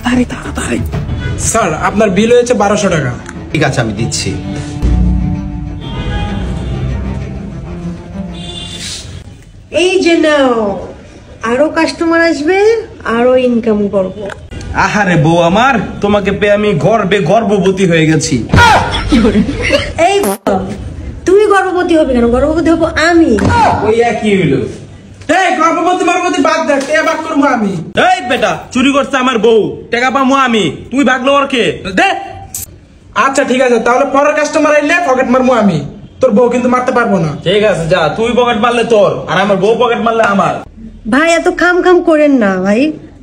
তাড়াতাড়ি তাড়াতাড়ি। স্যার আপনার বিল হয়েছে 1200 টাকা। ঠিক আছে আমি দিচ্ছি। এই যে নাও, আরো কাস্টমার আসবে, আরো ইনকাম করব। আহারে বউ আমার, তোমাকে পেয়ে আমি গর্ভবতী হয়ে গেছি। এই তুমি গর্ভবতী হবে কেন? গর্ভবতী হবো আমি। ওই একই হইলো। এই গর্ভবতী মর্ভবতী বাদ দে, কে বাদ করবো আমি। এই বেটা, চুরি করছে আমার বউ, টাকা পাবো আমি, তুই ভাগলো ওর কে দে। আচ্ছা ঠিক আছে, তাহলে পরের কাস্টমার আইলে পকেট মারবো আমি, তোর বউ কিন্তু মারতে পারবো না। ঠিক আছে যা, তুই পকেট মারলে তোর, আর আমার বউ পকেট মারলে আমার। ভাই এত খাম খাম করেন না ভাই,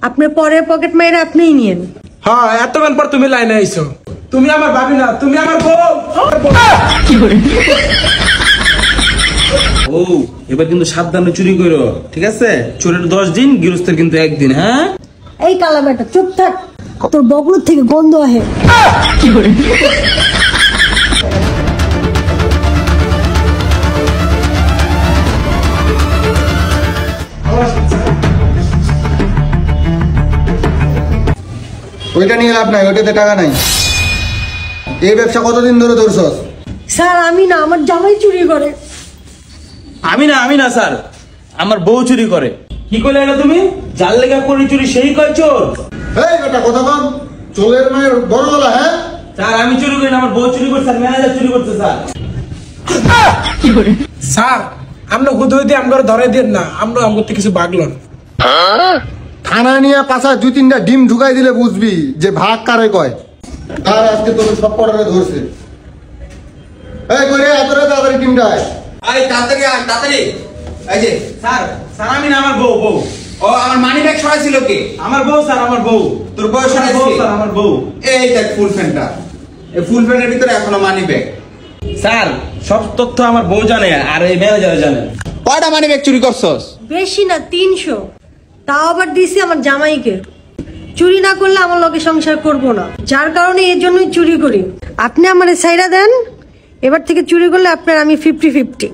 আপনার পরের পকেট মাইরা আপনিই নিয়েন। হ্যাঁ এতক্ষণ পর তুমি লাইনে আইছো। তুমি আমার ভাবি না, তুমি আমার বউ। ও এবার কিন্তু সাবধানে চুরি করো, ঠিক আছে? চোরের 10 দিন, গৃহস্থের কিন্তু 1 দিন। হ্যাঁ এই কালা বেটা চুপ থাক, তোর বগলের থেকে গন্ধ আহে। ওইটা নিয়ে লাভ নাই, ওইটাতে টাকা নাই। এই ব্যবসা কতদিন ধরে ধরছস? স্যার আমি না, আমার জামাই চুরি করে। আমি না স্যার, আমার বউ চুরি করে। কি করলে এটা তুমি? যার লেগা করি চুরি সেই কয় চোর। এই বেটা কথা কম, চোরের মায়ের বড় গলা। হ্যাঁ স্যার আমি চুরি করি না, আমার বউ চুরি করছে, ম্যানেজার চুরি করছে স্যার। স্যার আমরা হুদয় দিয়ে আমরা ধরে দিন না, আমরা আমাকে কিছু বাগলন। থানা নিয়ে পাশায় 2-3টা ডিম ঢুকাই দিলে বুঝবি যে ভাগ কারে কয়। আর আজকে তোর সব পড়ারে ধরছে। এই করে এত তাড়াতাড়ি ডিমটা আয়। আরে তাড়াতাড়ি আয়, তাড়াতাড়ি। এই যে স্যার আমি না, আমার বউ। ও আমার মানি ব্যাগ সরাইছিল কে? আমার বউ স্যার, আমার বউ। তোর বয়স আমার বউ স্যার, আমার বউ। এই দেখ ফুল প্যান্টটা, এই ফুল প্যান্টের ভিতরে এখনো মানি ব্যাগ। স্যার সব তথ্য আমার বউ জানে, আর এই ম্যানেজার জানে। কয়টা মানি ব্যাগ চুরি করছস? বেশি না 300, তাও আবার দিছি আমার জামাইকে। চুরি না করলে আমার লগে সংসার করব না, যার কারণে এর জন্যই চুরি করি। আপনি আমার সাইরা দেন, এবার থেকে চুরি করলে আপনার আমি 50-50।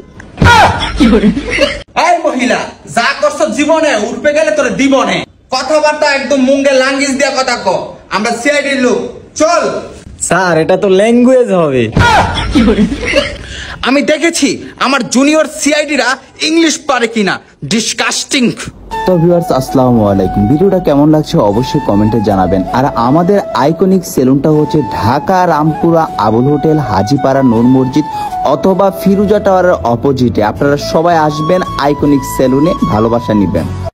এই মহিলা, যা করছস জীবনে উঠবে গেলে তোর দিবনে। কথাবার্তা একদম মুঙ্গে ল্যাঙ্গুয়েজ দিয়া কথা ক। আমরা সিআইডির লোক, চল। স্যার এটা তো ল্যাঙ্গুয়েজ হবে। আমি দেখেছি আমার জুনিয়র সিআইডিরা ইংলিশ পারে কিনা। ডিসকাস্টিং। তো ভিউয়ার্স আসসালামু আলাইকুম, ভিডিওটা কেমন লাগছে অবশ্যই কমেন্টে জানাবেন। আর আমাদের আইকনিক সেলুনটা হচ্ছে ঢাকা রামপুরা আবুল হোটেল, হাজিপাড়া নূর মসজিদ অথবা ফিরুজা টাওয়ারের অপোজিটে। আপনারা সবাই আসবেন আইকনিক সেলুনে, ভালোবাসা নিবেন।